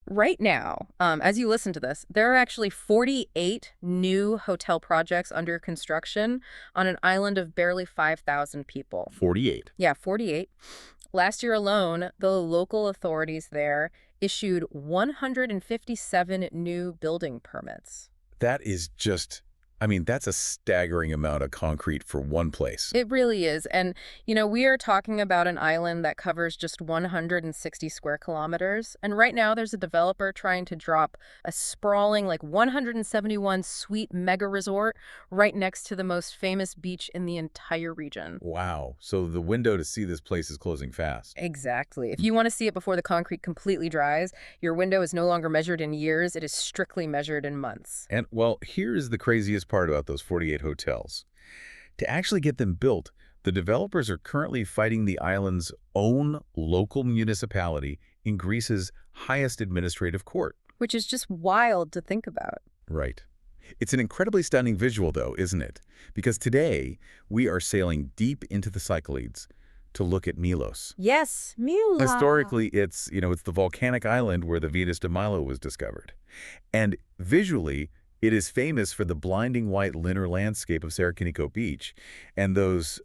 Right now, as you listen to this, there are actually 48 new hotel projects under construction on an island of barely 5,000 people. 48. Yeah, 48. Last year alone, the local authorities there issued 157 new building permits. That is just, that's a staggering amount of concrete for one place. It really is. And, we are talking about an island that covers just 160 square kilometers. And right now, there's a developer trying to drop a sprawling, 171 suite mega resort right next to the most famous beach in the entire region. Wow. So the window to see this place is closing fast. Exactly. If you want to see it before the concrete completely dries, your window is no longer measured in years. It is strictly measured in months. And, well, here's the craziest part about those 48 hotels. To actually get them built, the developers are currently fighting the island's own local municipality in Greece's highest administrative court. Which is just wild to think about. Right. It's an incredibly stunning visual, though, isn't it? Because today, we are sailing deep into the Cyclades to look at Milos. Yes, Milos. Historically, it's the volcanic island where the Venus de Milo was discovered. And visually, it is famous for the blinding white linear landscape of Sarakiniko Beach and those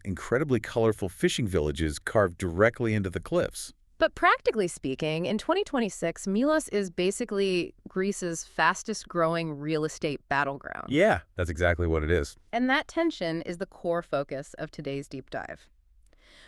incredibly colorful fishing villages carved directly into the cliffs. But practically speaking, in 2026, Milos is basically Greece's fastest-growing real estate battleground. Yeah, that's exactly what it is. And that tension is the core focus of today's deep dive.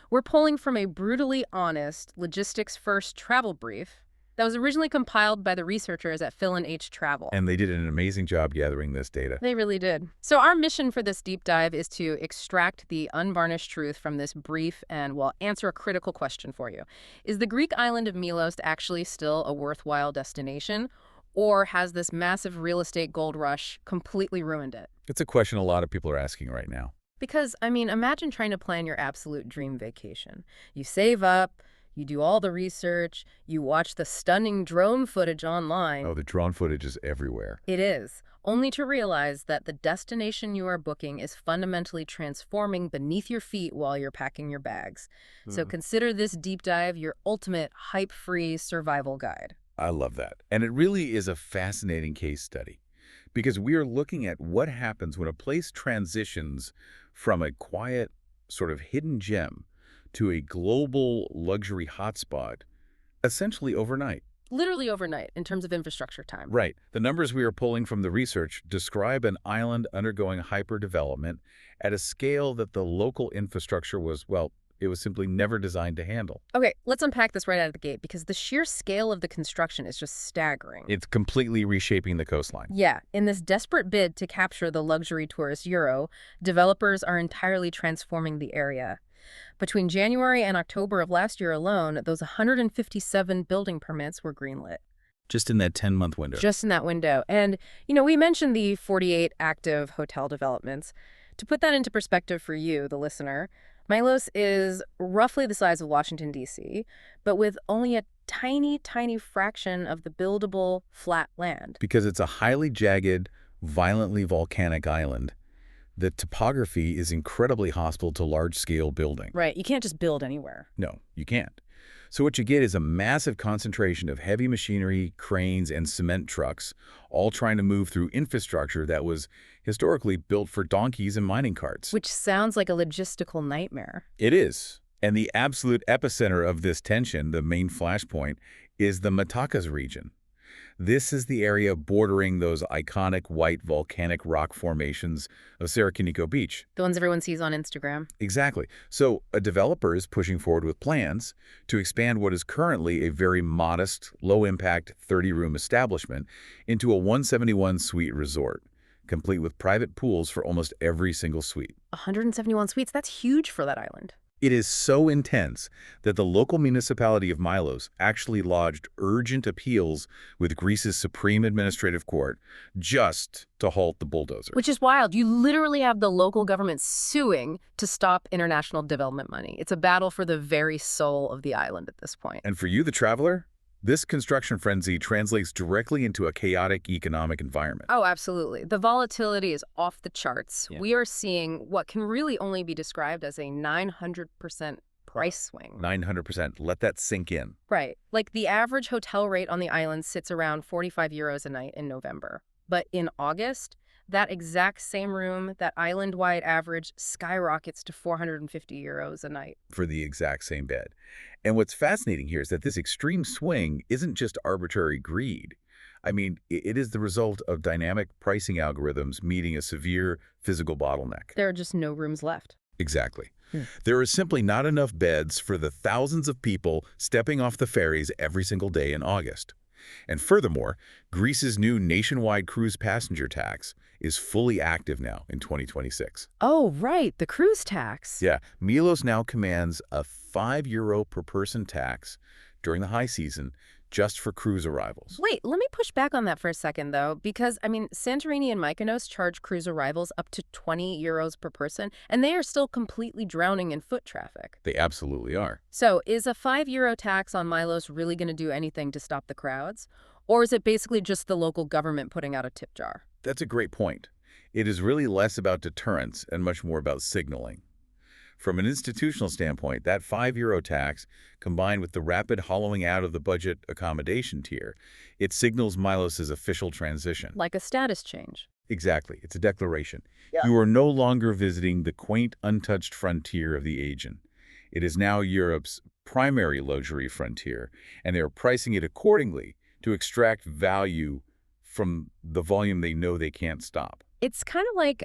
We're pulling from a brutally honest, logistics-first travel brief that was originally compiled by the researchers at Phil and H Travel. And they did an amazing job gathering this data. They really did. So our mission for this deep dive is to extract the unvarnished truth from this brief and, answer a critical question for you. Is the Greek island of Milos actually still a worthwhile destination, or has this massive real estate gold rush completely ruined it? It's a question a lot of people are asking right now. Because, imagine trying to plan your absolute dream vacation. You save up, you do all the research, you watch the stunning drone footage online. Oh, the drone footage is everywhere. It is, only to realize that the destination you are booking is fundamentally transforming beneath your feet while you're packing your bags. So consider this deep dive your ultimate hype-free survival guide. I love that. And it really is a fascinating case study because we are looking at what happens when a place transitions from a quiet, sort of hidden gem to a global luxury hotspot, essentially overnight. Literally overnight, in terms of infrastructure time. Right. The numbers we are pulling from the research describe an island undergoing hyper-development at a scale that the local infrastructure was, it was simply never designed to handle. Okay, let's unpack this right out of the gate, because the sheer scale of the construction is just staggering. It's completely reshaping the coastline. Yeah, in this desperate bid to capture the luxury tourist euro, developers are entirely transforming the area. Between January and October of last year alone, those 157 building permits were greenlit. Just in that 10-month window. Just in that window. And, we mentioned the 48 active hotel developments. To put that into perspective for you, the listener, Milos is roughly the size of Washington, D.C., but with only a tiny, tiny fraction of the buildable flat land. Because it's a highly jagged, violently volcanic island. The topography is incredibly hostile to large-scale building. Right. You can't just build anywhere. No, you can't. So what you get is a massive concentration of heavy machinery, cranes, and cement trucks, all trying to move through infrastructure that was historically built for donkeys and mining carts. Which sounds like a logistical nightmare. It is. And the absolute epicenter of this tension, the main flashpoint, is the Metakas region. This is the area bordering those iconic white volcanic rock formations of Sarakiniko Beach. The ones everyone sees on Instagram. Exactly. So a developer is pushing forward with plans to expand what is currently a very modest, low-impact 30-room establishment into a 171-suite resort, complete with private pools for almost every single suite. 171 suites? That's huge for that island. It is so intense that the local municipality of Milos actually lodged urgent appeals with Greece's Supreme Administrative Court just to halt the bulldozer. Which is wild. You literally have the local government suing to stop international development money. It's a battle for the very soul of the island at this point. And for you, the traveler, this construction frenzy translates directly into a chaotic economic environment. Oh, absolutely. The volatility is off the charts. Yeah. We are seeing what can really only be described as a 900% price swing. 900%. Let that sink in. Right. Like the average hotel rate on the island sits around 45 euros a night in November. But in August, that exact same room, that island-wide average, skyrockets to 450 euros a night. For the exact same bed. And what's fascinating here is that this extreme swing isn't just arbitrary greed. I mean, it is the result of dynamic pricing algorithms meeting a severe physical bottleneck. There are just no rooms left. Exactly. There is simply not enough beds for the thousands of people stepping off the ferries every single day in August. And furthermore, Greece's new nationwide cruise passenger tax is fully active now in 2026. Oh, right, the cruise tax. Yeah, Milos now commands a €5 per person tax during the high season just for cruise arrivals. Wait, let me push back on that for a second, though, because, Santorini and Mykonos charge cruise arrivals up to 20 euros per person, and they are still completely drowning in foot traffic. They absolutely are. So, is a €5 tax on Milos really going to do anything to stop the crowds? Or is it basically just the local government putting out a tip jar? That's a great point. It is really less about deterrence and much more about signaling. From an institutional standpoint, that €5 tax, combined with the rapid hollowing out of the budget accommodation tier, it signals Milos's official transition. Like a status change. Exactly. It's a declaration. Yeah. You are no longer visiting the quaint, untouched frontier of the Aegean. It is now Europe's primary luxury frontier, and they are pricing it accordingly to extract value from the volume they know they can't stop. It's kind of like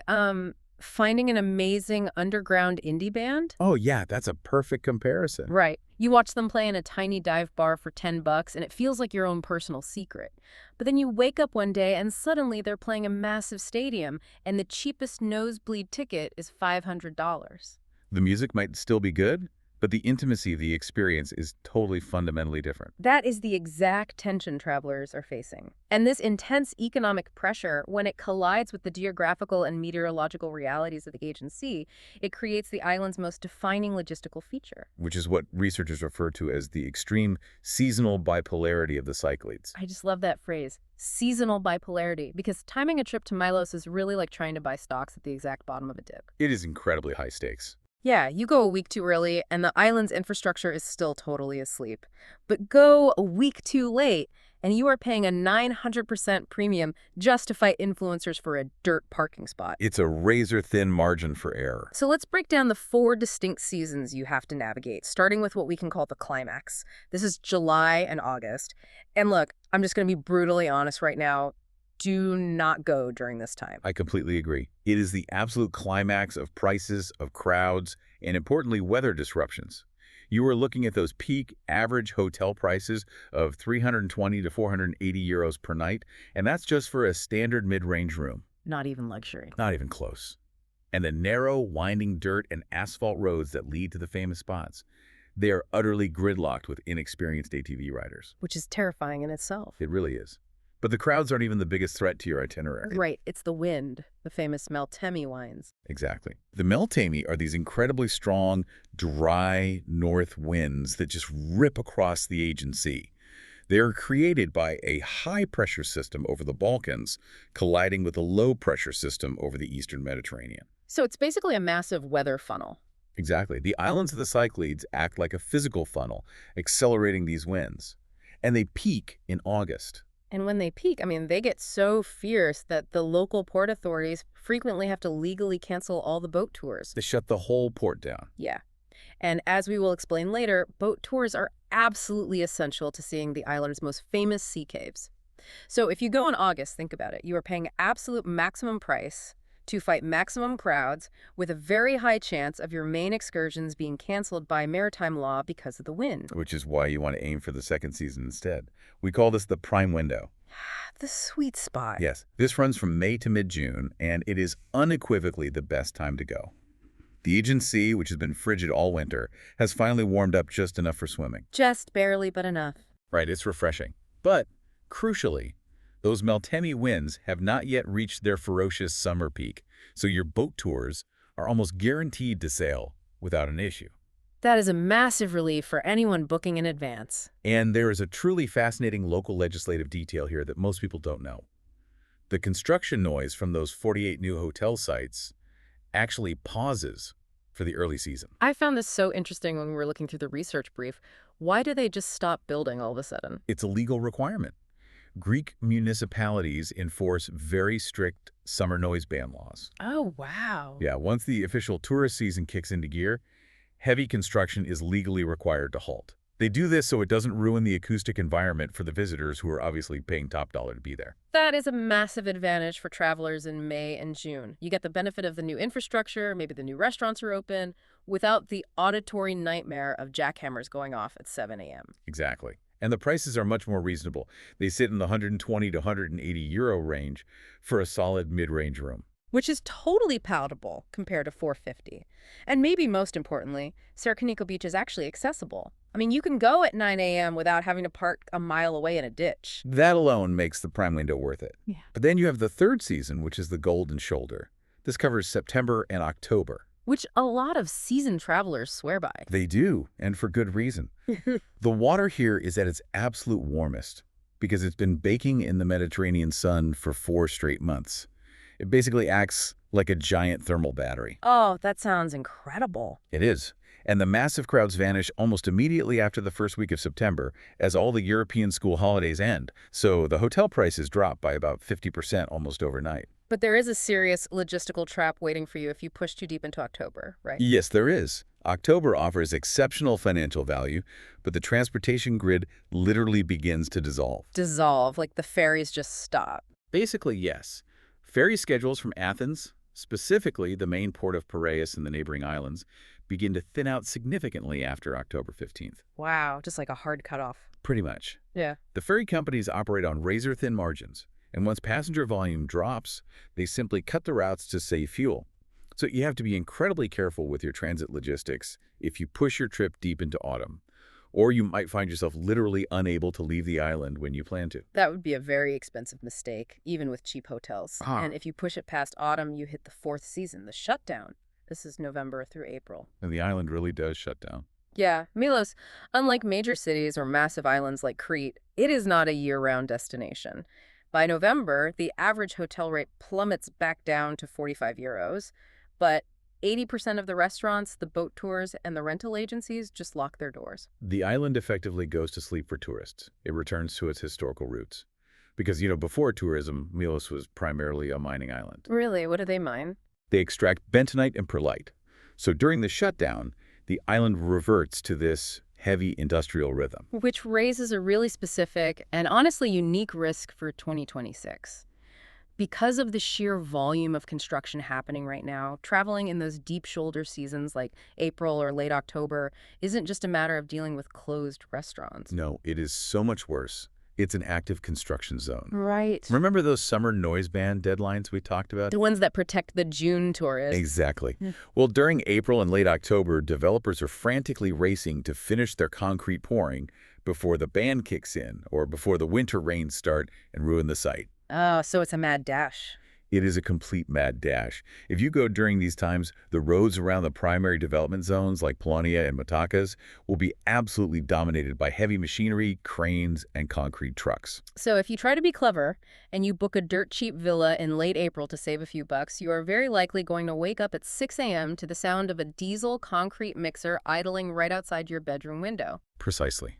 finding an amazing underground indie band. Oh, yeah, that's a perfect comparison. Right. You watch them play in a tiny dive bar for $10, and it feels like your own personal secret. But then you wake up one day, and suddenly they're playing a massive stadium, and the cheapest nosebleed ticket is $500. The music might still be good, but the intimacy of the experience is totally fundamentally different. That is the exact tension travelers are facing. And this intense economic pressure, when it collides with the geographical and meteorological realities of the Aegean Sea, it creates the island's most defining logistical feature. Which is what researchers refer to as the extreme seasonal bipolarity of the Cyclades. I just love that phrase, seasonal bipolarity, because timing a trip to Milos is really like trying to buy stocks at the exact bottom of a dip. It is incredibly high stakes. Yeah, you go a week too early, and the island's infrastructure is still totally asleep. But go a week too late, and you are paying a 900% premium just to fight influencers for a dirt parking spot. It's a razor-thin margin for error. So let's break down the 4 distinct seasons you have to navigate, starting with what we can call the climax. This is July and August. And look, I'm just going to be brutally honest right now. Do not go during this time. I completely agree. It is the absolute climax of prices, of crowds, and importantly, weather disruptions. You are looking at those peak average hotel prices of 320 to 480 euros per night, and that's just for a standard mid-range room. Not even luxury. Not even close. And the narrow, winding dirt and asphalt roads that lead to the famous spots, they are utterly gridlocked with inexperienced ATV riders. Which is terrifying in itself. It really is. But the crowds aren't even the biggest threat to your itinerary. Right, it's the wind, the famous Meltemi winds. Exactly. The Meltemi are these incredibly strong, dry north winds that just rip across the Aegean Sea. They are created by a high-pressure system over the Balkans colliding with a low-pressure system over the eastern Mediterranean. So it's basically a massive weather funnel. Exactly. The islands of the Cyclades act like a physical funnel, accelerating these winds. And they peak in August. And when they peak, they get so fierce that the local port authorities frequently have to legally cancel all the boat tours. They shut the whole port down. Yeah. And as we will explain later, boat tours are absolutely essential to seeing the island's most famous sea caves. So if you go in August, think about it. You are paying absolute maximum price to fight maximum crowds with a very high chance of your main excursions being canceled by maritime law because of the wind. Which is why you want to aim for the second season instead. We call this the prime window. The sweet spot. Yes. This runs from May to mid-June, and it is unequivocally the best time to go. The Aegean Sea, which has been frigid all winter, has finally warmed up just enough for swimming. Just barely, but enough. Right, it's refreshing. But, crucially, those Meltemi winds have not yet reached their ferocious summer peak, so your boat tours are almost guaranteed to sail without an issue. That is a massive relief for anyone booking in advance. And there is a truly fascinating local legislative detail here that most people don't know. The construction noise from those 48 new hotel sites actually pauses for for the early season. I found this so interesting when we were looking through the research brief. Why do they just stop building all of a sudden? It's a legal requirement. Greek municipalities enforce very strict summer noise ban laws. Oh, wow. Yeah, once the official tourist season kicks into gear, heavy construction is legally required to halt. They do this so it doesn't ruin the acoustic environment for the visitors who are obviously paying top dollar to be there. That is a massive advantage for travelers in May and June. You get the benefit of the new infrastructure, maybe the new restaurants are open, without the auditory nightmare of jackhammers going off at 7 a.m. Exactly. And the prices are much more reasonable. They sit in the 120 to 180 euro range for a solid mid-range room. Which is totally palatable compared to 450. And maybe most importantly, Sarakiniko Beach is actually accessible. I mean, you can go at 9 a.m. without having to park a mile away in a ditch. That alone makes the prime window worth it. Yeah. But then you have the third season, which is the Golden Shoulder. This covers September and October. Which a lot of seasoned travelers swear by. They do, and for good reason. The water here is at its absolute warmest because it's been baking in the Mediterranean sun for 4 straight months. It basically acts like a giant thermal battery. Oh, that sounds incredible. It is. And the massive crowds vanish almost immediately after the first week of September as all the European school holidays end. So the hotel prices drop by about 50% almost overnight. But there is a serious logistical trap waiting for you if you push too deep into October, right? Yes, there is. October offers exceptional financial value, but the transportation grid literally begins to dissolve. Dissolve, like the ferries just stop. Basically, yes. Ferry schedules from Athens, specifically the main port of Piraeus and the neighboring islands, begin to thin out significantly after October 15th. Wow, just like a hard cutoff. Pretty much. Yeah. The ferry companies operate on razor-thin margins, and once passenger volume drops, they simply cut the routes to save fuel. So you have to be incredibly careful with your transit logistics if you push your trip deep into autumn, or you might find yourself literally unable to leave the island when you plan to. That would be a very expensive mistake, even with cheap hotels. Ah. And if you push it past autumn, you hit the 4th season, the shutdown. This is November through April. And the island really does shut down. Yeah, Milos, unlike major cities or massive islands like Crete, it is not a year-round destination. By November, the average hotel rate plummets back down to 45 euros, but 80% of the restaurants, the boat tours, and the rental agencies just lock their doors. The island effectively goes to sleep for tourists. It returns to its historical roots. Because, before tourism, Milos was primarily a mining island. Really? What do they mine? They extract bentonite and perlite. So during the shutdown, the island reverts to this heavy industrial rhythm. Which raises a really specific and honestly unique risk for 2026. Because of the sheer volume of construction happening right now, traveling in those deep shoulder seasons like April or late October isn't just a matter of dealing with closed restaurants. No, it is so much worse. It's an active construction zone. Right. Remember those summer noise ban deadlines we talked about? The ones that protect the June tourists. Exactly. Well, during April and late October, developers are frantically racing to finish their concrete pouring before the ban kicks in or before the winter rains start and ruin the site. Oh, so it's a mad dash. It is a complete mad dash. If you go during these times, the roads around the primary development zones like Pollonia and Metakas will be absolutely dominated by heavy machinery, cranes, and concrete trucks. So if you try to be clever and you book a dirt-cheap villa in late April to save a few bucks, you are very likely going to wake up at 6 a.m. to the sound of a diesel concrete mixer idling right outside your bedroom window. Precisely.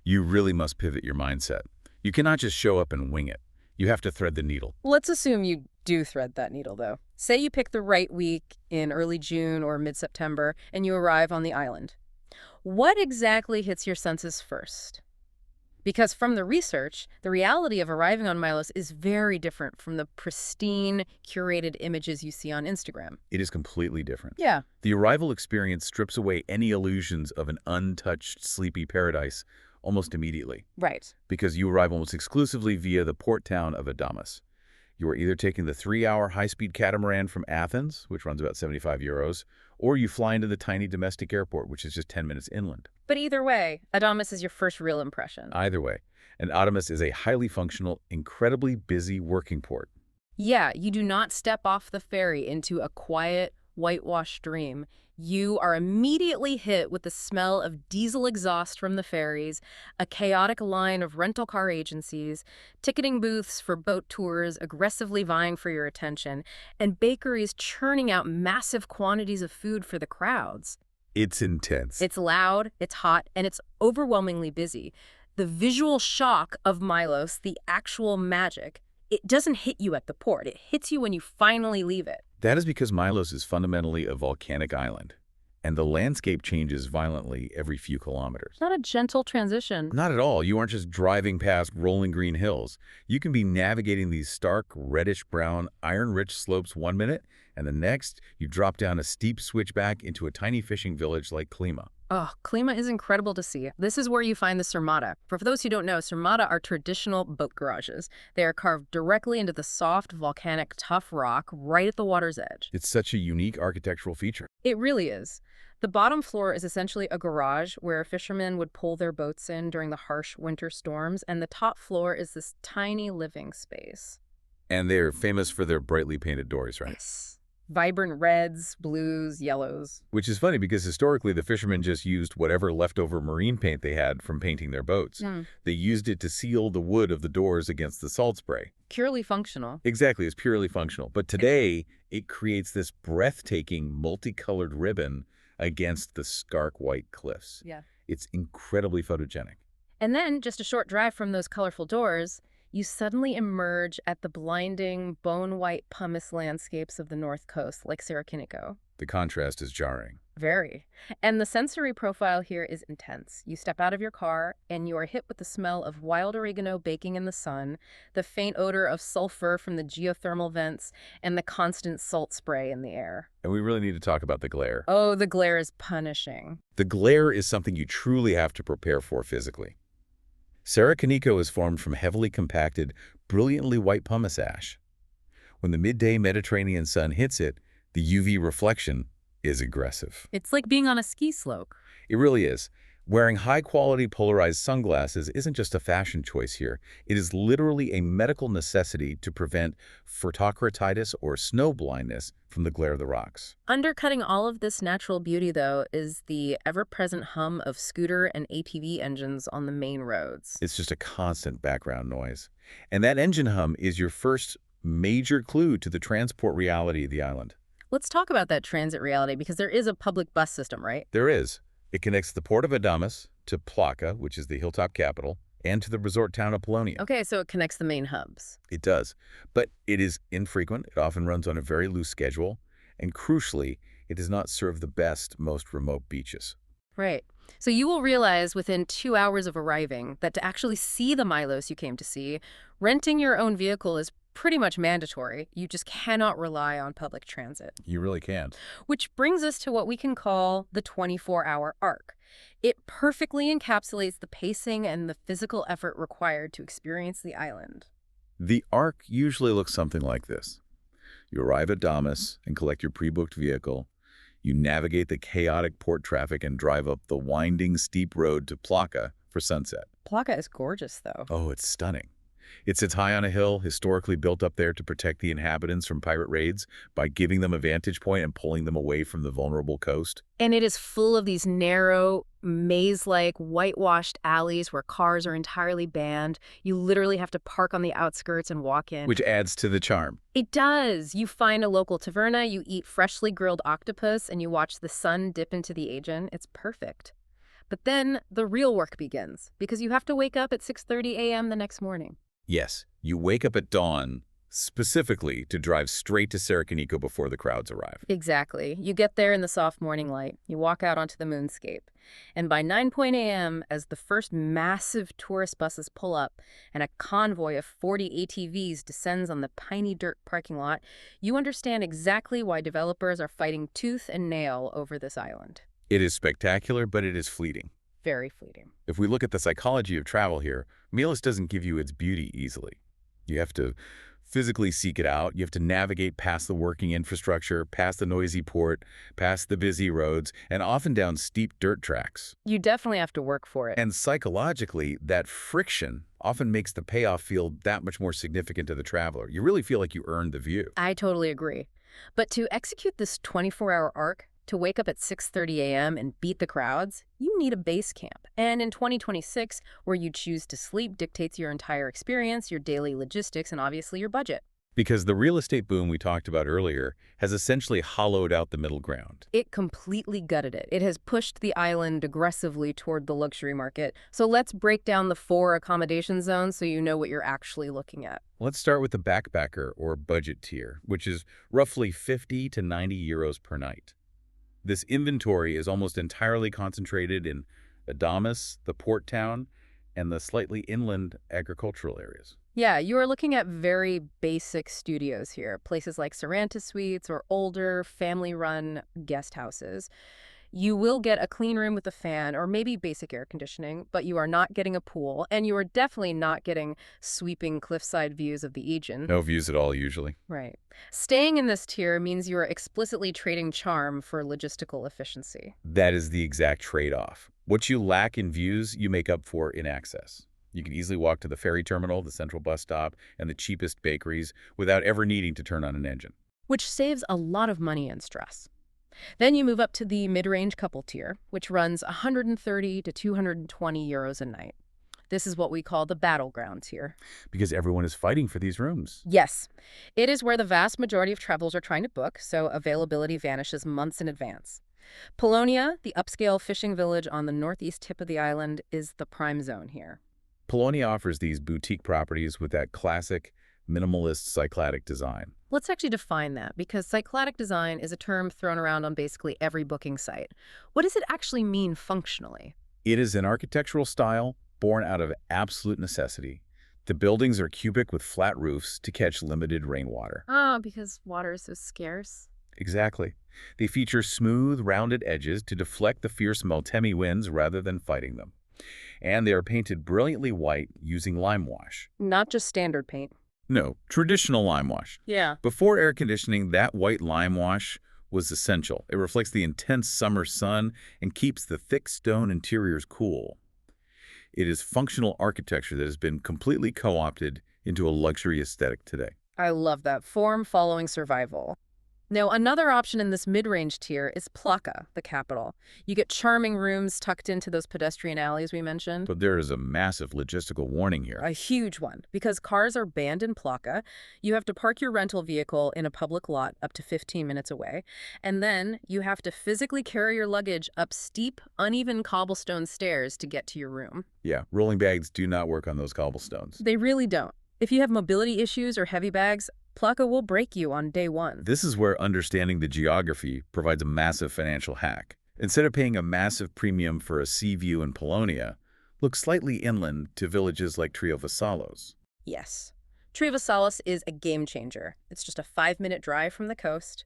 You really must pivot your mindset. You cannot just show up and wing it. You have to thread the needle. Let's assume you do thread that needle, though. Say you pick the right week in early June or mid-September and you arrive on the island. What exactly hits your senses first? Because from the research, the reality of arriving on Milos is very different from the pristine, curated images you see on Instagram. It is completely different. Yeah. The arrival experience strips away any illusions of an untouched, sleepy paradise almost immediately. Right. Because you arrive almost exclusively via the port town of Adamas. You are either taking the 3-hour high-speed catamaran from Athens, which runs about 75 euros, or you fly into the tiny domestic airport, which is just 10 minutes inland. But either way, Adamas is your first real impression. Either way. And Adamas is a highly functional, incredibly busy working port. Yeah, you do not step off the ferry into a quiet, whitewash dream. You are immediately hit with the smell of diesel exhaust from the ferries, a chaotic line of rental car agencies, ticketing booths for boat tours aggressively vying for your attention, and bakeries churning out massive quantities of food for the crowds. It's intense. It's loud, it's hot, and it's overwhelmingly busy. The visual shock of Milos, the actual magic, it doesn't hit you at the port. It hits you when you finally leave it. That is because Milos is fundamentally a volcanic island, and the landscape changes violently every few kilometers. It's not a gentle transition. Not at all. You aren't just driving past rolling green hills. You can be navigating these stark, reddish-brown, iron-rich slopes one minute, and the next, you drop down a steep switchback into a tiny fishing village like Klima. Oh, Klima is incredible to see. This is where you find the Sarmata. For those who don't know, Sarmata are traditional boat garages. They are carved directly into the soft, volcanic, tough rock right at the water's edge. It's such a unique architectural feature. It really is. The bottom floor is essentially a garage where fishermen would pull their boats in during the harsh winter storms, and the top floor is this tiny living space. And they're famous for their brightly painted doors, right? Yes. Vibrant reds, blues, yellows. Which is funny because historically the fishermen just used whatever leftover marine paint they had from painting their boats. They used it to seal the wood of the doors against the salt spray. Purely functional. Exactly, it's purely functional. But today, it creates this breathtaking, multicolored ribbon against the stark white cliffs. Yeah. It's incredibly photogenic. And then, just a short drive from those colorful doors, you suddenly emerge at the blinding, bone-white pumice landscapes of the north coast, like Sarakiniko. The contrast is jarring. Very. And the sensory profile here is intense. You step out of your car, and you are hit with the smell of wild oregano baking in the sun, the faint odor of sulfur from the geothermal vents, and the constant salt spray in the air. And we really need to talk about the glare. Oh, the glare is punishing. The glare is something you truly have to prepare for physically. Sarakiniko is formed from heavily compacted, brilliantly white pumice ash. When the midday Mediterranean sun hits it, the UV reflection is aggressive. It's like being on a ski slope. It really is. Wearing high-quality polarized sunglasses isn't just a fashion choice here. It is literally a medical necessity to prevent photoceritis or snow blindness from the glare of the rocks. Undercutting all of this natural beauty, though, is the ever-present hum of scooter and ATV engines on the main roads. It's just a constant background noise. And that engine hum is your first major clue to the transport reality of the island. Let's talk about that transit reality, because there is a public bus system, right? There is. It connects the port of Adamas to Plaka, which is the hilltop capital, and to the resort town of Pollonia. Okay, so it connects the main hubs. It does. But it is infrequent. It often runs on a very loose schedule. And crucially, it does not serve the best, most remote beaches. Right. So you will realize within 2 hours of arriving that to actually see the Milos you came to see, renting your own vehicle is pretty much mandatory. You just cannot rely on public transit. You really can't. Which brings us to what we can call the 24-hour arc. It perfectly encapsulates the pacing and the physical effort required to experience the island. The arc usually looks something like this. You arrive at Damas and collect your pre-booked vehicle. You navigate the chaotic port traffic and drive up the winding, steep road to Plaka for sunset. Plaka is gorgeous, though. Oh, it's stunning. It sits high on a hill, historically built up there to protect the inhabitants from pirate raids by giving them a vantage point and pulling them away from the vulnerable coast. And it is full of these narrow, maze-like, whitewashed alleys where cars are entirely banned. You literally have to park on the outskirts and walk in. Which adds to the charm. It does. You find a local taverna, you eat freshly grilled octopus, and you watch the sun dip into the Aegean. It's perfect. But then the real work begins, because you have to wake up at 6:30 a.m. the next morning. Yes, you wake up at dawn, specifically to drive straight to Sarakiniko before the crowds arrive. Exactly. You get there in the soft morning light. You walk out onto the moonscape. And by 9 a.m., as the first massive tourist buses pull up and a convoy of 40 ATVs descends on the piney dirt parking lot, you understand exactly why developers are fighting tooth and nail over this island. It is spectacular, but it is fleeting. Very fleeting. If we look at the psychology of travel here, Milos doesn't give you its beauty easily. You have to physically seek it out. You have to navigate past the working infrastructure, past the noisy port, past the busy roads, and often down steep dirt tracks. You definitely have to work for it. And psychologically, that friction often makes the payoff feel that much more significant to the traveler. You really feel like you earned the view. I totally agree. But to execute this 24-hour arc, to wake up at 6:30 a.m. and beat the crowds, you need a base camp. And in 2026, where you choose to sleep dictates your entire experience, your daily logistics, and obviously your budget. Because the real estate boom we talked about earlier has essentially hollowed out the middle ground. It completely gutted it. It has pushed the island aggressively toward the luxury market. So let's break down the 4 accommodation zones so you know what you're actually looking at. Let's start with the backpacker or budget tier, which is roughly 50 to 90 euros per night. This inventory is almost entirely concentrated in Adamas, the port town, and the slightly inland agricultural areas. Yeah, you are looking at very basic studios here, places like Saranta Suites or older, family-run guest houses. You will get a clean room with a fan or maybe basic air conditioning, but you are not getting a pool, and you are definitely not getting sweeping cliffside views of the Aegean. No views at all, usually. Right. Staying in this tier means you are explicitly trading charm for logistical efficiency. That is the exact trade-off. What you lack in views, you make up for in access. You can easily walk to the ferry terminal, the central bus stop, and the cheapest bakeries without ever needing to turn on an engine. Which saves a lot of money and stress. Then you move up to the mid-range couple tier, which runs 130 to 220 euros a night. This is what we call the battleground tier. Because everyone is fighting for these rooms. Yes, it is where the vast majority of travelers are trying to book, so availability vanishes months in advance. Pollonia, the upscale fishing village on the northeast tip of the island, is the prime zone here. Pollonia offers these boutique properties with that classic, minimalist Cycladic design. Let's actually define that, because Cycladic design is a term thrown around on basically every booking site. What does it actually mean functionally? It is an architectural style born out of absolute necessity. The buildings are cubic with flat roofs to catch limited rainwater. Oh, because water is so scarce. Exactly. They feature smooth, rounded edges to deflect the fierce Meltemi winds rather than fighting them. And they are painted brilliantly white using lime wash. Not just standard paint. No, traditional lime wash. Yeah. Before air conditioning, that white lime wash was essential. It reflects the intense summer sun and keeps the thick stone interiors cool. It is functional architecture that has been completely co-opted into a luxury aesthetic today. I love that. Form following survival. Now, another option in this mid-range tier is Plaka, the capital. You get charming rooms tucked into those pedestrian alleys we mentioned. But there is a massive logistical warning here. A huge one. Because cars are banned in Plaka, you have to park your rental vehicle in a public lot up to 15 minutes away. And then you have to physically carry your luggage up steep, uneven cobblestone stairs to get to your room. Yeah, rolling bags do not work on those cobblestones. They really don't. If you have mobility issues or heavy bags, Plaka will break you on day one. This is where understanding the geography provides a massive financial hack. Instead of paying a massive premium for a sea view in Pollonia, look slightly inland to villages like Triovassalos. Yes. Triovassalos is a game changer. It's just a 5-minute drive from the coast.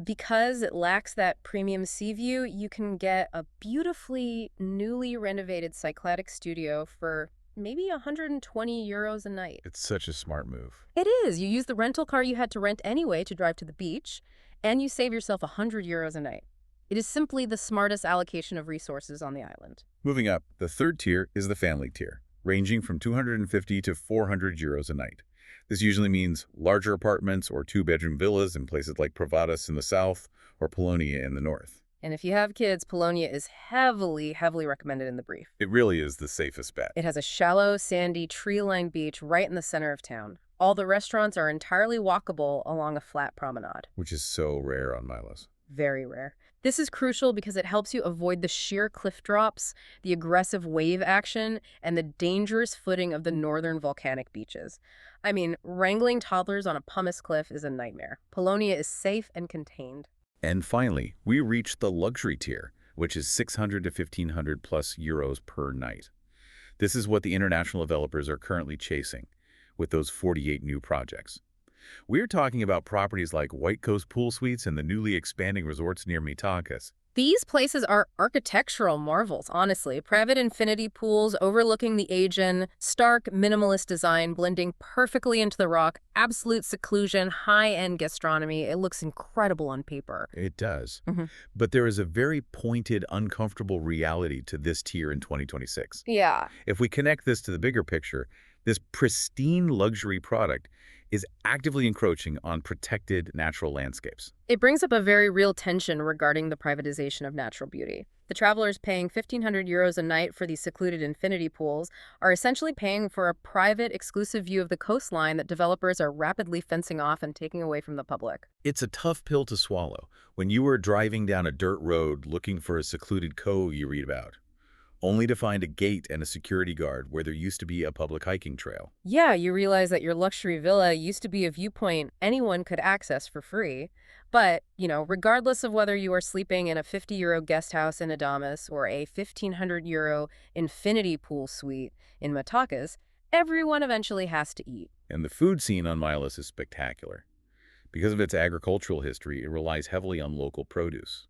Because it lacks that premium sea view, you can get a beautifully newly renovated Cycladic studio for maybe 120 euros a night. It's such a smart move. It is. You use the rental car you had to rent anyway to drive to the beach, and you save yourself 100 euros a night. It is simply the smartest allocation of resources on the island. Moving up, the third tier is the family tier, ranging from 250 to 400 euros a night. This usually means larger apartments or 2-bedroom villas in places like Provadas in the south or Pollonia in the north. And if you have kids, Pollonia is heavily recommended in the brief. It really is the safest bet. It has a shallow, sandy, tree-lined beach right in the center of town. All the restaurants are entirely walkable along a flat promenade. Which is so rare on Milos. Very rare. This is crucial because it helps you avoid the sheer cliff drops, the aggressive wave action, and the dangerous footing of the northern volcanic beaches. I mean, wrangling toddlers on a pumice cliff is a nightmare. Pollonia is safe and contained. And finally, we reach the luxury tier, which is 600 to 1,500 plus euros per night. This is what the international developers are currently chasing with those 48 new projects. We're talking about properties like White Coast Pool Suites and the newly expanding resorts near Mitakas. These places are architectural marvels, honestly. Private infinity pools overlooking the Aegean, stark minimalist design blending perfectly into the rock, absolute seclusion, high-end gastronomy. It looks incredible on paper. It does. hmm But there is a very pointed, uncomfortable reality to this tier in 2026. Yeah. If we connect this to the bigger picture, this pristine luxury product is actively encroaching on protected natural landscapes. It brings up a very real tension regarding the privatization of natural beauty. The travelers paying 1,500 euros a night for these secluded infinity pools are essentially paying for a private, exclusive view of the coastline that developers are rapidly fencing off and taking away from the public. It's a tough pill to swallow when you are driving down a dirt road looking for a secluded cove you read about, only to find a gate and a security guard where there used to be a public hiking trail. Yeah, you realize that your luxury villa used to be a viewpoint anyone could access for free. But, regardless of whether you are sleeping in a 50 euro guest house in Adamas or a 1,500 euro infinity pool suite in Matakas, everyone eventually has to eat. And the food scene on Milos is spectacular. Because of its agricultural history, it relies heavily on local produce.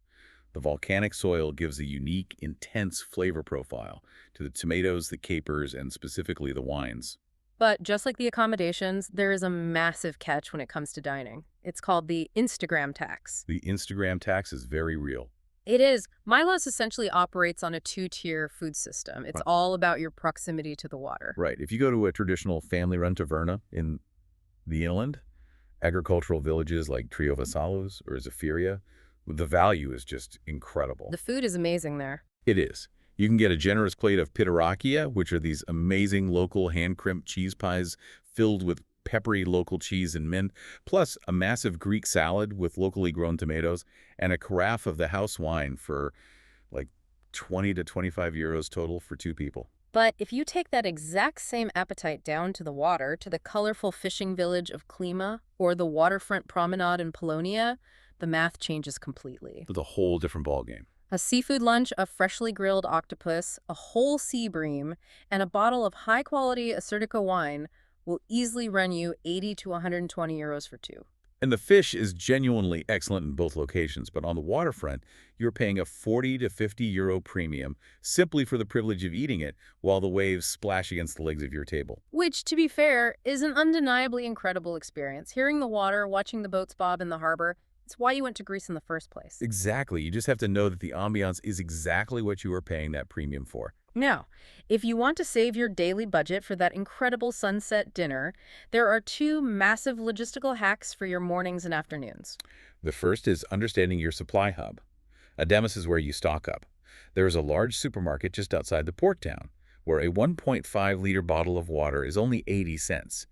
The volcanic soil gives a unique, intense flavor profile to the tomatoes, the capers, and specifically the wines. But just like the accommodations, there is a massive catch when it comes to dining. It's called the Instagram tax. The Instagram tax is very real. It is. Milos essentially operates on a two-tier food system. It's all about your proximity to the water. Right. If you go to a traditional family-run taverna in the inland, agricultural villages like Trio Vasalos or Zephyria, the value is just incredible. The food is amazing there. It is. You can get a generous plate of pitarakia, which are these amazing local hand-crimped cheese pies filled with peppery local cheese and mint, plus a massive Greek salad with locally grown tomatoes, and a carafe of the house wine for like 20 to 25 euros total for two people. But if you take that exact same appetite down to the water, to the colorful fishing village of Klima or the waterfront promenade in Pollonia, the math changes completely. It's a whole different ballgame. A seafood lunch of freshly grilled octopus, a whole sea bream, and a bottle of high-quality Acertico wine will easily run you 80 to 120 euros for two. And the fish is genuinely excellent in both locations, but on the waterfront, you're paying a 40 to 50 euro premium simply for the privilege of eating it while the waves splash against the legs of your table. Which, to be fair, is an undeniably incredible experience. Hearing the water, watching the boats bob in the harbor, it's why you went to Greece in the first place. Exactly. You just have to know that the ambiance is exactly what you are paying that premium for. Now, if you want to save your daily budget for that incredible sunset dinner, there are two massive logistical hacks for your mornings and afternoons. The first is understanding your supply hub. Adamas is where you stock up. There is a large supermarket just outside the port town, where a 1.5-liter bottle of water is only 80 cents.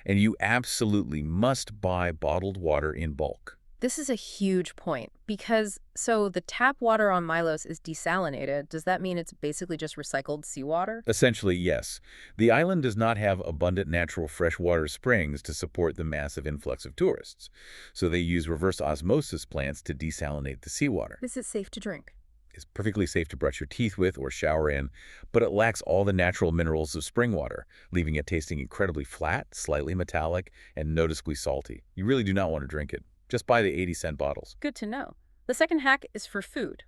And you absolutely must buy bottled water in bulk. This is a huge point because, so the tap water on Milos is desalinated. Does that mean it's basically just recycled seawater? Essentially, yes. The island does not have abundant natural freshwater springs to support the massive influx of tourists, so they use reverse osmosis plants to desalinate the seawater. Is it safe to drink? It's perfectly safe to brush your teeth with or shower in, but it lacks all the natural minerals of spring water, leaving it tasting incredibly flat, slightly metallic, and noticeably salty. You really do not want to drink it. Just buy the 80-cent bottles. Good to know. The second hack is for food.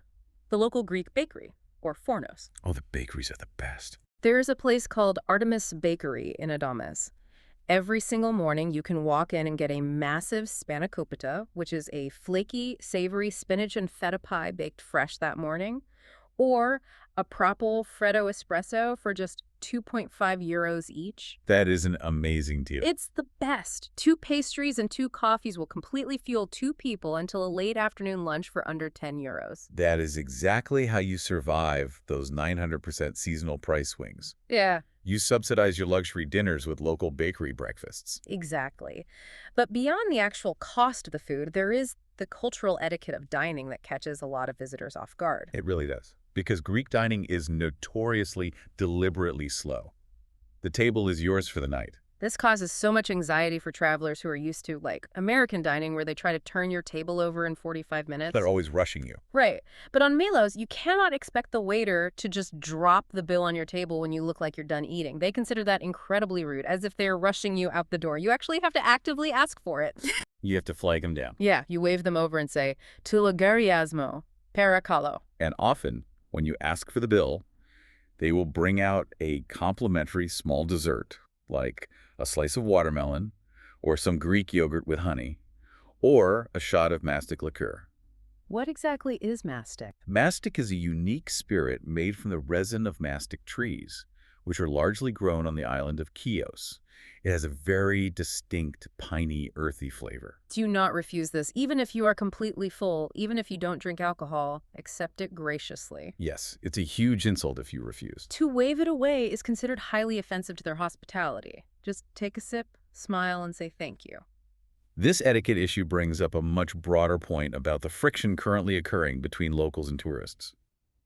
The local Greek bakery, or Fornos. Oh, the bakeries are the best. There is a place called Artemis Bakery in Adamas. Every single morning, you can walk in and get a massive spanakopita, which is a flaky, savory spinach and feta pie baked fresh that morning, or a Propple Freddo Espresso for just 2.5 euros each. That is an amazing deal. It's the best. 2 pastries and 2 coffees will completely fuel 2 people until a late afternoon lunch for under 10 euros. That is exactly how you survive those 900% seasonal price swings. Yeah. You subsidize your luxury dinners with local bakery breakfasts. Exactly. But beyond the actual cost of the food, there is the cultural etiquette of dining that catches a lot of visitors off guard. It really does. Because Greek dining is notoriously, deliberately slow. The table is yours for the night. This causes so much anxiety for travelers who are used to, like, American dining where they try to turn your table over in 45 They're minutes. always rushing you. Right. But on Milos, you cannot expect the waiter to just drop the bill on your table when you look like you're done eating. They consider that incredibly rude, as if they're rushing you out the door. You actually have to actively ask for it. You have to flag them down. Yeah, you wave them over and say, Tulagariasmo, Paracalo. And often, when you ask for the bill, they will bring out a complimentary small dessert, like a slice of watermelon, or some Greek yogurt with honey, or a shot of mastic liqueur. What exactly is mastic? Mastic is a unique spirit made from the resin of mastic trees, which are largely grown on the island of Chios. It has a very distinct, piney, earthy flavor. Do not refuse this, even if you are completely full, even if you don't drink alcohol. Accept it graciously. Yes, it's a huge insult if you refuse. To wave it away is considered highly offensive to their hospitality. Just take a sip, smile, and say thank you. This etiquette issue brings up a much broader point about the friction currently occurring between locals and tourists.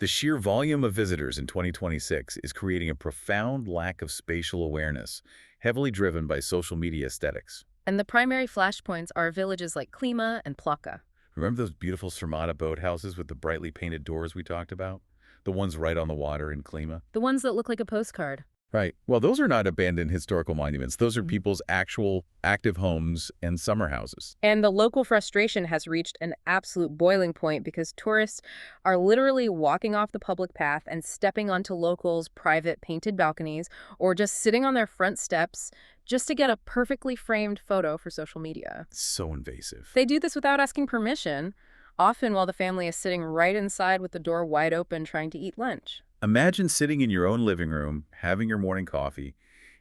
The sheer volume of visitors in 2026 is creating a profound lack of spatial awareness, heavily driven by social media aesthetics. And the primary flashpoints are villages like Klima and Plaka. Remember those beautiful Sarmata boathouses with the brightly painted doors we talked about? The ones right on the water in Klima? The ones that look like a postcard. Right. Well, those are not abandoned historical monuments. Those are people's actual active homes and summer houses. And the local frustration has reached an absolute boiling point because tourists are literally walking off the public path and stepping onto locals' private painted balconies or just sitting on their front steps just to get a perfectly framed photo for social media. So invasive. They do this without asking permission, often while the family is sitting right inside with the door wide open trying to eat lunch. Imagine sitting in your own living room, having your morning coffee,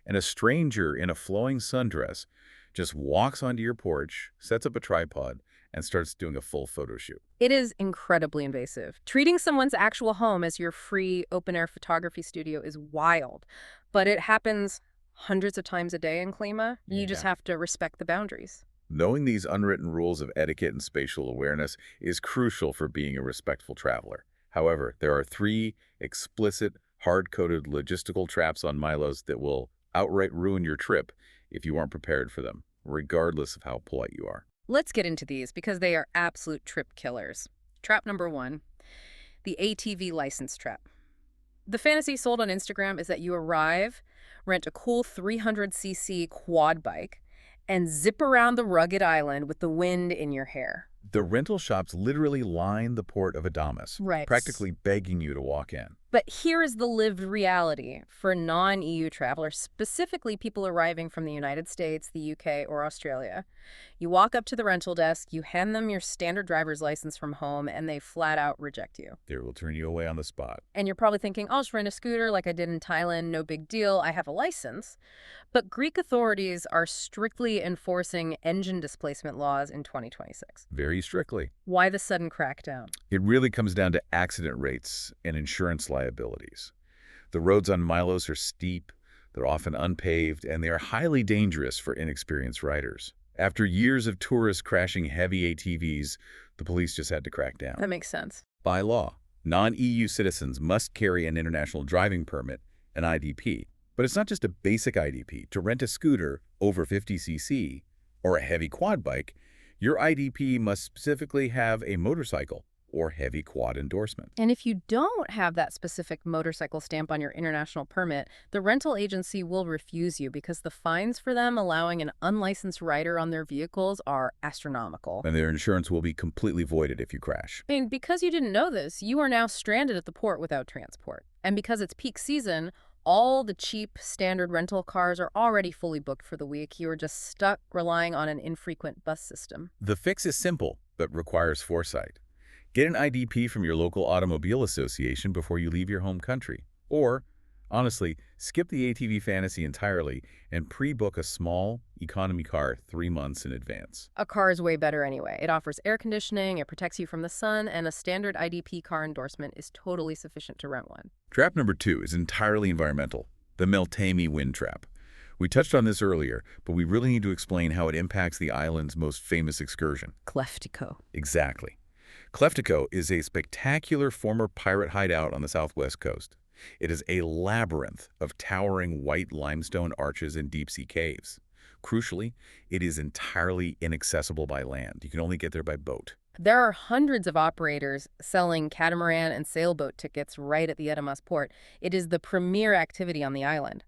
and a stranger in a flowing sundress just walks onto your porch, sets up a tripod, and starts doing a full photo shoot. It is incredibly invasive. Treating someone's actual home as your free open-air photography studio is wild, but it happens hundreds of times a day in Klima. You just have to respect the boundaries. Knowing these unwritten rules of etiquette and spatial awareness is crucial for being a respectful traveler. However, there are 3 explicit, hard-coded logistical traps on Milos that will outright ruin your trip if you aren't prepared for them, regardless of how polite you are. Let's get into these because they are absolute trip killers. Trap number 1, the ATV license trap. The fantasy sold on Instagram is that you arrive, rent a cool 300cc quad bike, and zip around the rugged island with the wind in your hair. The rental shops literally line the port of Adamas, Right. practically begging you to walk in. But here is the lived reality for non-EU travelers, specifically people arriving from the United States, the UK, or Australia. You walk up to the rental desk, you hand them your standard driver's license from home, and they flat out reject you. They will turn you away on the spot. And you're probably thinking, I'll just rent a scooter like I did in Thailand, no big deal, I have a license. But Greek authorities are strictly enforcing engine displacement laws in 2026. Very strictly. Why the sudden crackdown? It really comes down to accident rates and insurance liabilities. The roads on Milos are steep, they're often unpaved, and they are highly dangerous for inexperienced riders. After years of tourists crashing heavy ATVs, the police just had to crack down. That makes sense. By law, non-EU citizens must carry an international driving permit, an IDP. But it's not just a basic IDP. To rent a scooter over 50cc or a heavy quad bike, your IDP must specifically have a motorcycle or heavy quad endorsement. And if you don't have that specific motorcycle stamp on your international permit, the rental agency will refuse you because the fines for them allowing an unlicensed rider on their vehicles are astronomical. And their insurance will be completely voided if you crash. And because you didn't know this, you are now stranded at the port without transport. And because it's peak season, all the cheap standard rental cars are already fully booked for the week. You are just stuck relying on an infrequent bus system. The fix is simple, but requires foresight. Get an IDP from your local automobile association before you leave your home country. Or, honestly, skip the ATV fantasy entirely and pre-book a small economy car 3 months in advance. A car is way better anyway. It offers air conditioning, it protects you from the sun, and a standard IDP car endorsement is totally sufficient to rent one. Trap number 2 is entirely environmental, the Meltemi wind trap. We touched on this earlier, but we really need to explain how it impacts the island's most famous excursion. Kleftiko. Exactly. Kleftiko is a spectacular former pirate hideout on the southwest coast. It is a labyrinth of towering white limestone arches and deep-sea caves. Crucially, it is entirely inaccessible by land. You can only get there by boat. There are hundreds of operators selling catamaran and sailboat tickets right at the Edemas port. It is the premier activity on the island.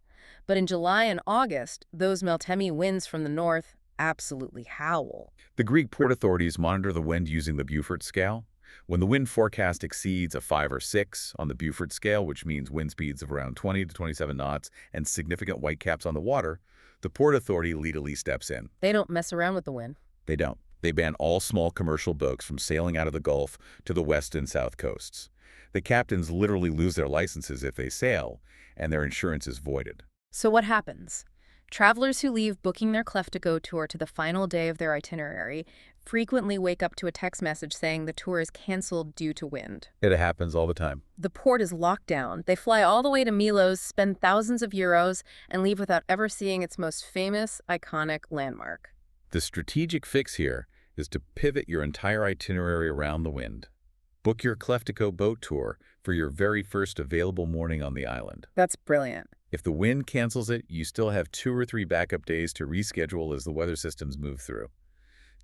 But in July and August, those Meltemi winds from the north absolutely howl. The Greek port authorities monitor the wind using the Beaufort scale. When the wind forecast exceeds a 5 or 6 on the Beaufort scale, which means wind speeds of around 20 to 27 knots and significant whitecaps on the water, the port authority legally steps in. They don't mess around with the wind. They don't. They ban all small commercial boats from sailing out of the Gulf to the west and south coasts. The captains literally lose their licenses if they sail, and their insurance is voided. So what happens? Travelers who leave booking their Kleftiko tour to the final day of their itinerary frequently wake up to a text message saying the tour is canceled due to wind. It happens all the time. The port is locked down. They fly all the way to Milos, spend thousands of euros, and leave without ever seeing its most famous, iconic landmark. The strategic fix here is to pivot your entire itinerary around the wind. Book your Kleftiko boat tour for your very first available morning on the island. That's brilliant. If the wind cancels it, you still have 2 or 3 backup days to reschedule as the weather systems move through.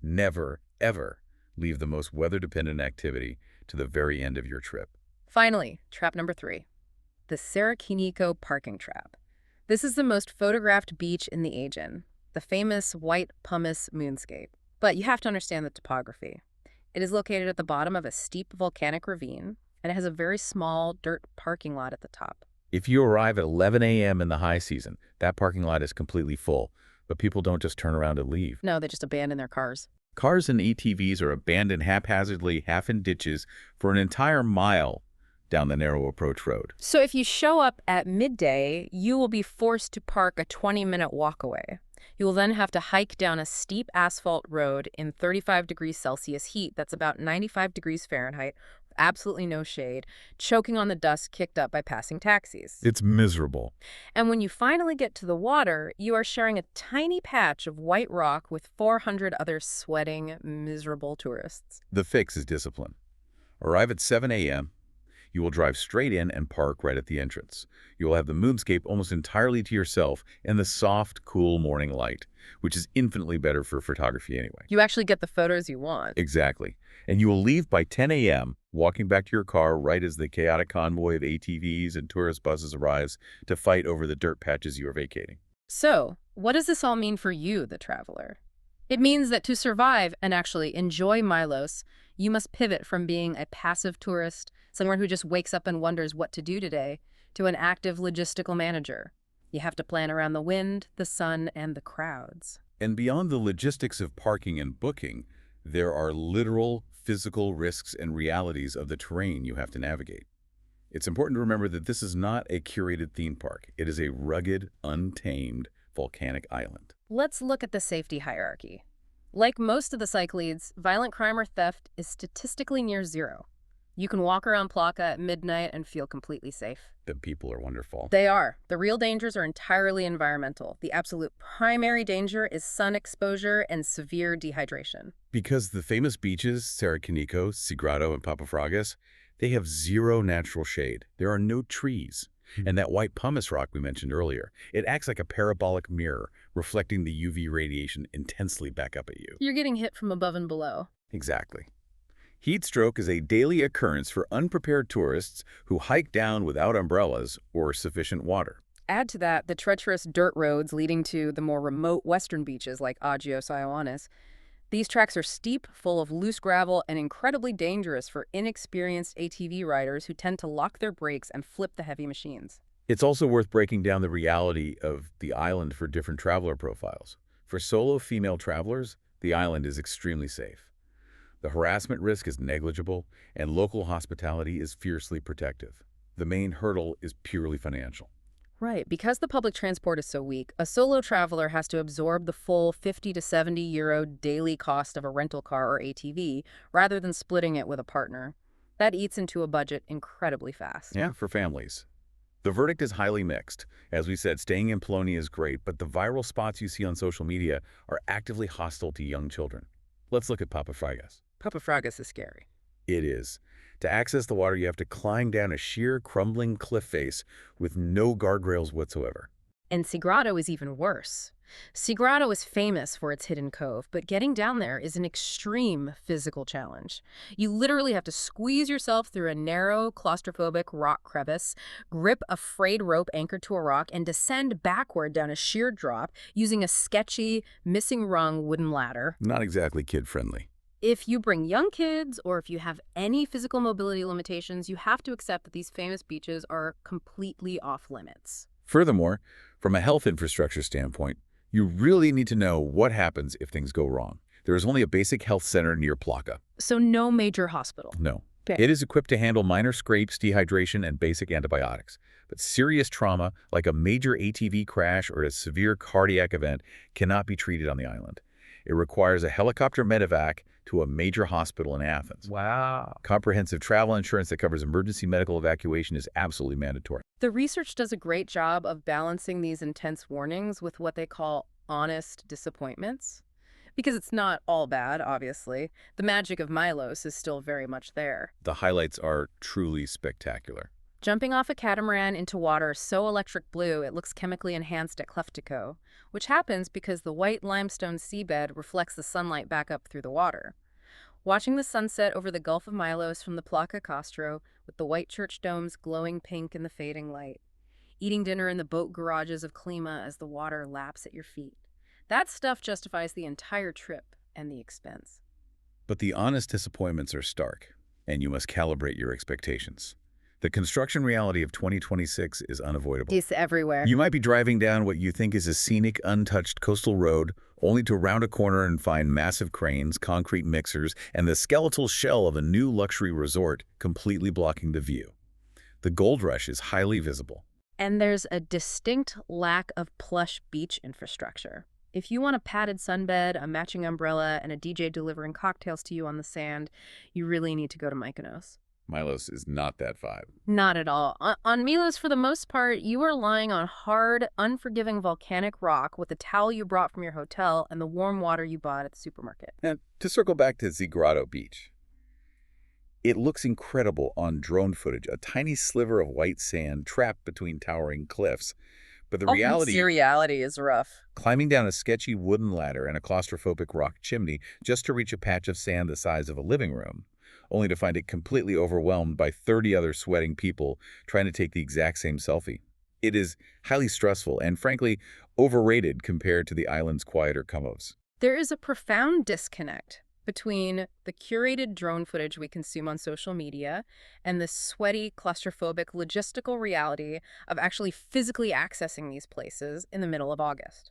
Never, ever leave the most weather-dependent activity to the very end of your trip. Finally, trap number 3, the Sarakiniko parking trap. This is the most photographed beach in the Aegean, the famous white pumice moonscape. But you have to understand the topography. It is located at the bottom of a steep volcanic ravine, and it has a very small dirt parking lot at the top. If you arrive at 11 a.m. in the high season, that parking lot is completely full, but people don't just turn around and leave. No, they just abandon their cars. Cars and ATVs are abandoned haphazardly, half in ditches, for an entire mile down the narrow approach road. So if you show up at midday, you will be forced to park a 20-minute walk away. You will then have to hike down a steep asphalt road in 35 degrees Celsius heat, that's about 95 degrees Fahrenheit, with absolutely no shade, choking on the dust kicked up by passing taxis. It's miserable. And when you finally get to the water, you are sharing a tiny patch of white rock with 400 other sweating, miserable tourists. The fix is discipline. Arrive at 7 a.m. You will drive straight in and park right at the entrance. You will have the moonscape almost entirely to yourself and the soft, cool morning light, which is infinitely better for photography anyway. You actually get the photos you want. Exactly. And you will leave by 10 a.m., walking back to your car right as the chaotic convoy of ATVs and tourist buses arrives to fight over the dirt patches you are vacating. So, what does this all mean for you, the traveler? It means that to survive and actually enjoy Milos, you must pivot from being a passive tourist, someone who just wakes up and wonders what to do today, to an active logistical manager. You have to plan around the wind, the sun, and the crowds. And beyond the logistics of parking and booking, there are literal physical risks and realities of the terrain you have to navigate. It's important to remember that this is not a curated theme park. It is a rugged, untamed, volcanic island. Let's look at the safety hierarchy. Like most of the Cyclades, violent crime or theft is statistically near zero. You can walk around Plaka at midnight and feel completely safe. The people are wonderful. They are. The real dangers are entirely environmental. The absolute primary danger is sun exposure and severe dehydration. Because the famous beaches, Sarakiniko, Tsigrado, and Papafragas, they have zero natural shade. There are no trees. And that white pumice rock we mentioned earlier, it acts like a parabolic mirror, reflecting the UV radiation intensely back up at you. You're getting hit from above and below. Exactly. Heat stroke is a daily occurrence for unprepared tourists who hike down without umbrellas or sufficient water. Add to that the treacherous dirt roads leading to the more remote western beaches like Agios Ioannis. These tracks are steep, full of loose gravel, and incredibly dangerous for inexperienced ATV riders who tend to lock their brakes and flip the heavy machines. It's also worth breaking down the reality of the island for different traveler profiles. For solo female travelers, the island is extremely safe. The harassment risk is negligible, and local hospitality is fiercely protective. The main hurdle is purely financial. Right. Because the public transport is so weak, a solo traveler has to absorb the full 50 to 70 euro daily cost of a rental car or ATV rather than splitting it with a partner. That eats into a budget incredibly fast. Yeah, for families. The verdict is highly mixed. As we said, staying in Pollonia is great, but the viral spots you see on social media are actively hostile to young children. Let's look at Papafragas. Papafragas is scary. It is. To access the water, you have to climb down a sheer, crumbling cliff face with no guardrails whatsoever. And Tsigrado is even worse. Tsigrado is famous for its hidden cove, but getting down there is an extreme physical challenge. You literally have to squeeze yourself through a narrow, claustrophobic rock crevice, grip a frayed rope anchored to a rock, and descend backward down a sheer drop using a sketchy, missing-rung wooden ladder. Not exactly kid-friendly. If you bring young kids or if you have any physical mobility limitations, you have to accept that these famous beaches are completely off limits. Furthermore, from a health infrastructure standpoint, you really need to know what happens if things go wrong. There is only a basic health center near Plaka. So no major hospital. No. Okay. It is equipped to handle minor scrapes, dehydration, and basic antibiotics. But serious trauma, like a major ATV crash or a severe cardiac event, cannot be treated on the island. It requires a helicopter medevac to a major hospital in Athens. Wow. Comprehensive travel insurance that covers emergency medical evacuation is absolutely mandatory. The research does a great job of balancing these intense warnings with what they call honest disappointments. Because it's not all bad, obviously. The magic of Milos is still very much there. The highlights are truly spectacular. Jumping off a catamaran into water so electric blue it looks chemically enhanced at Kleftiko, which happens because the white limestone seabed reflects the sunlight back up through the water. Watching the sunset over the Gulf of Milos from the Plaka Castro with the white church domes glowing pink in the fading light. Eating dinner in the boat garages of Klima as the water laps at your feet. That stuff justifies the entire trip and the expense. But the honest disappointments are stark, and you must calibrate your expectations. The construction reality of 2026 is unavoidable. It's everywhere. You might be driving down what you think is a scenic, untouched coastal road, only to round a corner and find massive cranes, concrete mixers, and the skeletal shell of a new luxury resort completely blocking the view. The gold rush is highly visible. And there's a distinct lack of plush beach infrastructure. If you want a padded sunbed, a matching umbrella, and a DJ delivering cocktails to you on the sand, you really need to go to Mykonos. Milos is not that vibe. Not at all. On Milos, for the most part, you are lying on hard, unforgiving volcanic rock with the towel you brought from your hotel and the warm water you bought at the supermarket. And to circle back to Tsigrado Beach, it looks incredible on drone footage, a tiny sliver of white sand trapped between towering cliffs. But the reality is rough. Climbing down a sketchy wooden ladder and a claustrophobic rock chimney just to reach a patch of sand the size of a living room, only to find it completely overwhelmed by 30 other sweating people trying to take the exact same selfie. It is highly stressful and, frankly, overrated compared to the island's quieter come-ups. There is a profound disconnect between the curated drone footage we consume on social media and the sweaty, claustrophobic, logistical reality of actually physically accessing these places in the middle of August.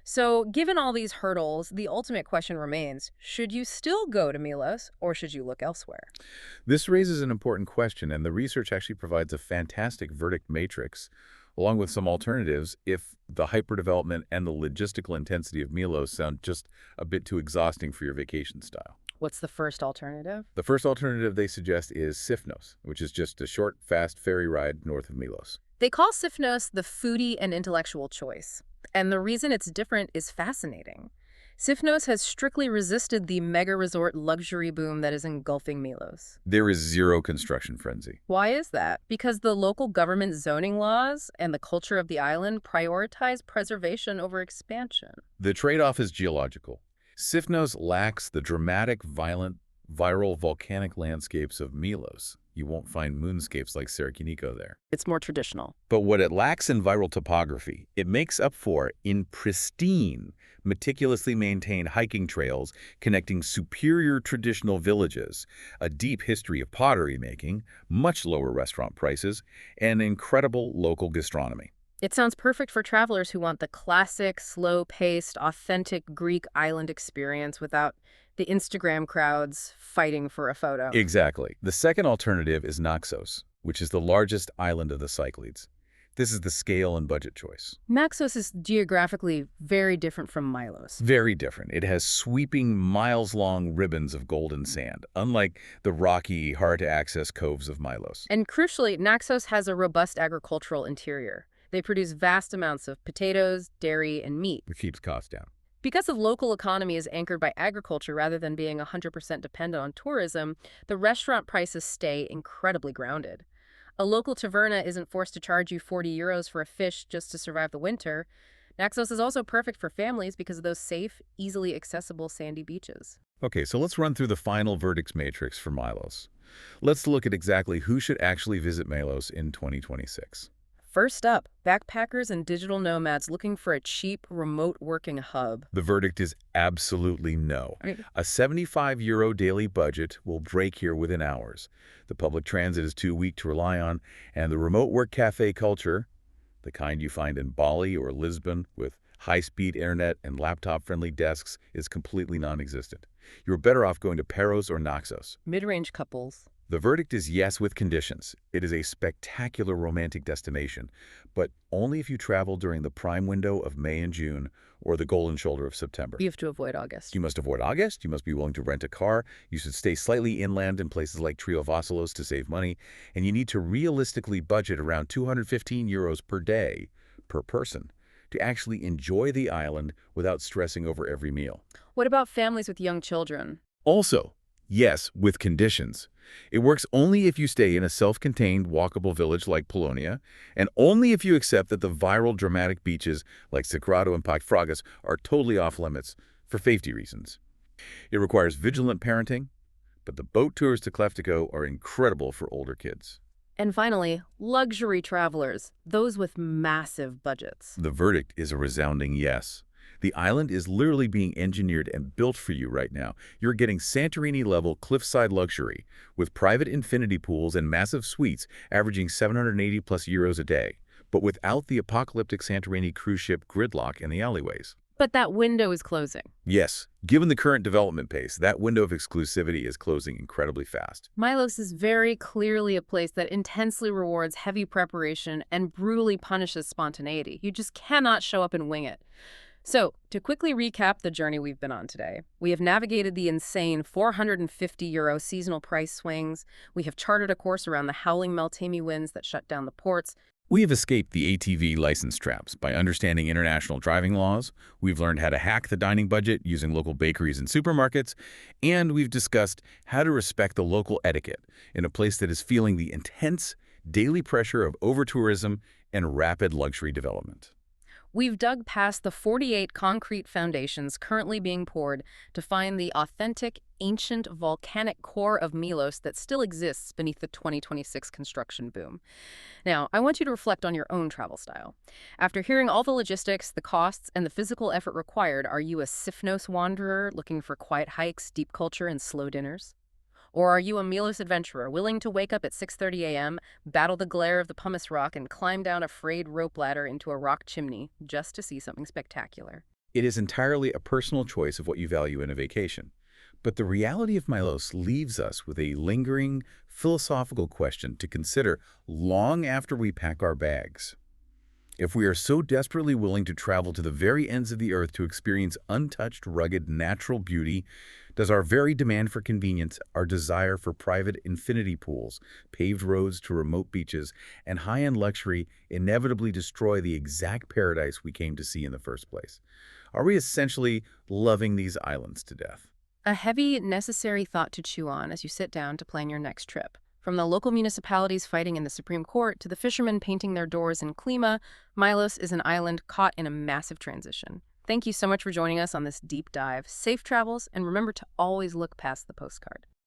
So, given all these hurdles, the ultimate question remains, should you still go to Milos or should you look elsewhere? This raises an important question, and the research actually provides a fantastic verdict matrix, along with some alternatives if the hyperdevelopment and the logistical intensity of Milos sound just a bit too exhausting for your vacation style. What's the first alternative? The first alternative they suggest is Sifnos, which is just a short, fast ferry ride north of Milos. They call Sifnos the foodie and intellectual choice. And the reason it's different is fascinating. Sifnos has strictly resisted the mega-resort luxury boom that is engulfing Milos. There is zero construction frenzy. Why is that? Because the local government zoning laws and the culture of the island prioritize preservation over expansion. The trade-off is geological. Sifnos lacks the dramatic, violent, viral volcanic landscapes of Milos. You won't find moonscapes like Sarakiniko there. It's more traditional. But what it lacks in viral topography, it makes up for in pristine, meticulously maintained hiking trails connecting superior traditional villages, a deep history of pottery making, much lower restaurant prices, and incredible local gastronomy. It sounds perfect for travelers who want the classic, slow-paced, authentic Greek island experience without the Instagram crowds fighting for a photo. Exactly. The second alternative is Naxos, which is the largest island of the Cyclades. This is the scale and budget choice. Naxos is geographically very different from Milos. Very different. It has sweeping, miles-long ribbons of golden sand, unlike the rocky, hard-to-access coves of Milos. And crucially, Naxos has a robust agricultural interior. They produce vast amounts of potatoes, dairy, and meat. It keeps costs down. Because the local economy is anchored by agriculture rather than being 100% dependent on tourism, the restaurant prices stay incredibly grounded. A local taverna isn't forced to charge you €40 for a fish just to survive the winter. Naxos is also perfect for families because of those safe, easily accessible sandy beaches. Okay, so let's run through the final verdicts matrix for Milos. Let's look at exactly who should actually visit Milos in 2026. First up, backpackers and digital nomads looking for a cheap, remote working hub. The verdict is absolutely no. Right. A €75 daily budget will break here within hours. The public transit is too weak to rely on, and the remote work cafe culture, the kind you find in Bali or Lisbon with high-speed internet and laptop-friendly desks, is completely non-existent. You're better off going to Paros or Naxos. Midrange couples. The verdict is yes with conditions. It is a spectacular romantic destination, but only if you travel during the prime window of May and June or the golden shoulder of September. You have to avoid August. You must avoid August. You must be willing to rent a car. You should stay slightly inland in places like Triovasalos to save money. And you need to realistically budget around €215 per day per person to actually enjoy the island without stressing over every meal. What about families with young children? Also, yes, with conditions. It works only if you stay in a self-contained, walkable village like Pollonia, and only if you accept that the viral, dramatic beaches like Tsigrado and Pakfragas are totally off-limits for safety reasons. It requires vigilant parenting, but the boat tours to Kleftiko are incredible for older kids. And finally, luxury travelers, those with massive budgets. The verdict is a resounding yes. The island is literally being engineered and built for you right now. You're getting Santorini-level cliffside luxury with private infinity pools and massive suites averaging €780+ a day, but without the apocalyptic Santorini cruise ship gridlock in the alleyways. But that window is closing. Yes, given the current development pace, that window of exclusivity is closing incredibly fast. Milos is very clearly a place that intensely rewards heavy preparation and brutally punishes spontaneity. You just cannot show up and wing it. So, to quickly recap the journey we've been on today, we have navigated the insane €450 seasonal price swings, we have charted a course around the howling Meltemi winds that shut down the ports. We have escaped the ATV license traps by understanding international driving laws, we've learned how to hack the dining budget using local bakeries and supermarkets, and we've discussed how to respect the local etiquette in a place that is feeling the intense daily pressure of over-tourism and rapid luxury development. We've dug past the 48 concrete foundations currently being poured to find the authentic, ancient, volcanic core of Milos that still exists beneath the 2026 construction boom. Now, I want you to reflect on your own travel style. After hearing all the logistics, the costs, and the physical effort required, are you a Sifnos wanderer looking for quiet hikes, deep culture, and slow dinners? Or are you a Milos adventurer willing to wake up at 6:30 a.m., battle the glare of the pumice rock, and climb down a frayed rope ladder into a rock chimney just to see something spectacular? It is entirely a personal choice of what you value in a vacation. But the reality of Milos leaves us with a lingering, philosophical question to consider long after we pack our bags. If we are so desperately willing to travel to the very ends of the earth to experience untouched, rugged, natural beauty, does our very demand for convenience, our desire for private infinity pools, paved roads to remote beaches, and high-end luxury inevitably destroy the exact paradise we came to see in the first place? Are we essentially loving these islands to death? A heavy, necessary thought to chew on as you sit down to plan your next trip. From the local municipalities fighting in the Supreme Court to the fishermen painting their doors in Klima, Milos is an island caught in a massive transition. Thank you so much for joining us on this deep dive. Safe travels, and remember to always look past the postcard.